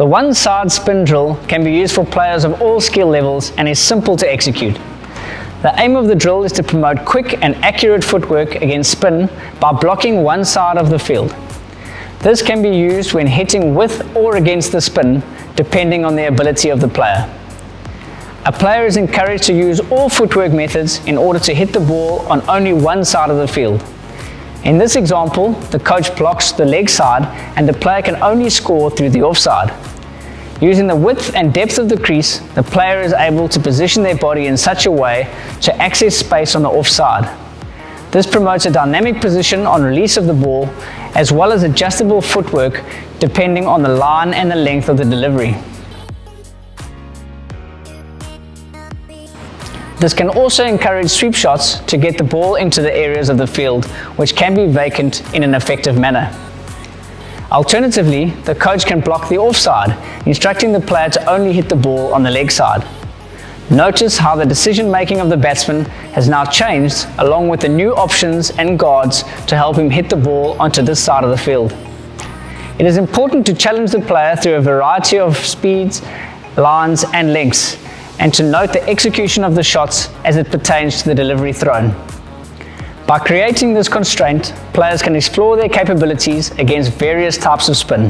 The one-side spin drill can be used for players of all skill levels and is simple to execute. The aim of the drill is to promote quick and accurate footwork against spin by blocking one side of the field. This can be used when hitting with or against the spin, depending on the ability of the player. A player is encouraged to use all footwork methods in order to hit the ball on only one side of the field. In this example, the coach blocks the leg side and the player can only score through the offside. Using the width and depth of the crease, the player is able to position their body in such a way to access space on the offside. This promotes a dynamic position on release of the ball, as well as adjustable footwork depending on the line and the length of the delivery. This can also encourage sweep shots to get the ball into the areas of the field which can be vacant in an effective manner. Alternatively, the coach can block the offside, instructing the player to only hit the ball on the leg side. Notice how the decision-making of the batsman has now changed along with the new options and guards to help him hit the ball onto this side of the field. It is important to challenge the player through a variety of speeds, lines and lengths, and to note the execution of the shots as it pertains to the delivery thrown. By creating this constraint, players can explore their capabilities against various types of spin.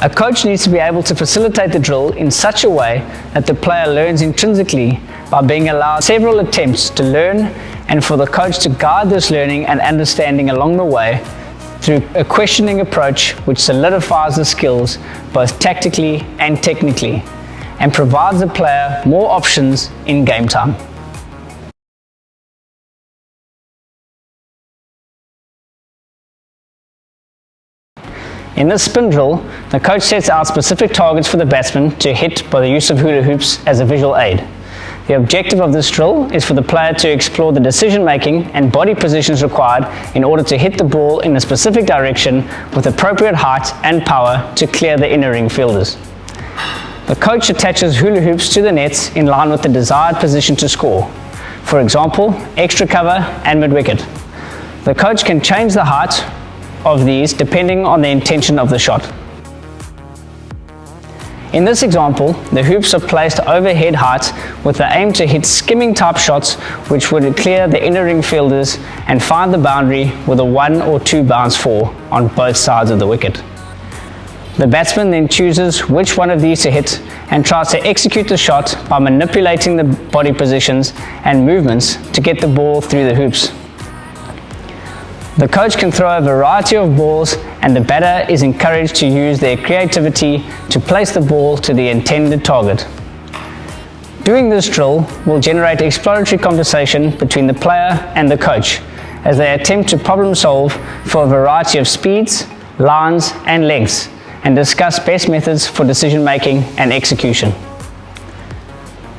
A coach needs to be able to facilitate the drill in such a way that the player learns intrinsically by being allowed several attempts to learn, and for the coach to guide this learning and understanding along the way through a questioning approach which solidifies the skills both tactically and technically and provides the player more options in game time. In this spin drill, the coach sets out specific targets for the batsman to hit by the use of hula hoops as a visual aid. The objective of this drill is for the player to explore the decision-making and body positions required in order to hit the ball in a specific direction with appropriate height and power to clear the inner ring fielders. The coach attaches hula hoops to the nets in line with the desired position to score. For example, extra cover and mid-wicket. The coach can change the height of these depending on the intention of the shot. In this example, the hoops are placed overhead height with the aim to hit skimming type shots which would clear the inner ring fielders and find the boundary with a 1 or 2 bounce 4 on both sides of the wicket. The batsman then chooses which one of these to hit and tries to execute the shot by manipulating the body positions and movements to get the ball through the hoops. The coach can throw a variety of balls and the batter is encouraged to use their creativity to place the ball to the intended target. Doing this drill will generate exploratory conversation between the player and the coach as they attempt to problem solve for a variety of speeds, lines and lengths and discuss best methods for decision making and execution.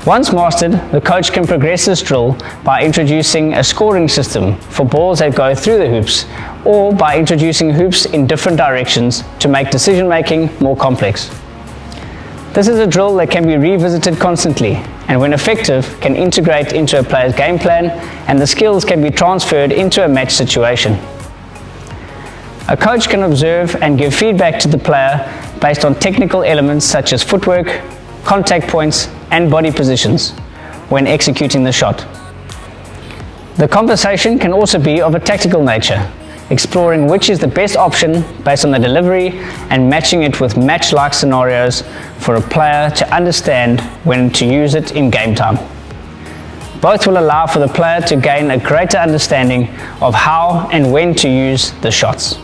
Once mastered, the coach can progress this drill by introducing a scoring system for balls that go through the hoops, or by introducing hoops in different directions to make decision making more complex. This is a drill that can be revisited constantly and when effective can integrate into a player's game plan and the skills can be transferred into a match situation. A coach can observe and give feedback to the player based on technical elements such as footwork, contact points and body positions when executing the shot. The conversation can also be of a tactical nature, exploring which is the best option based on the delivery and matching it with match-like scenarios for a player to understand when to use it in game time. Both will allow for the player to gain a greater understanding of how and when to use the shots.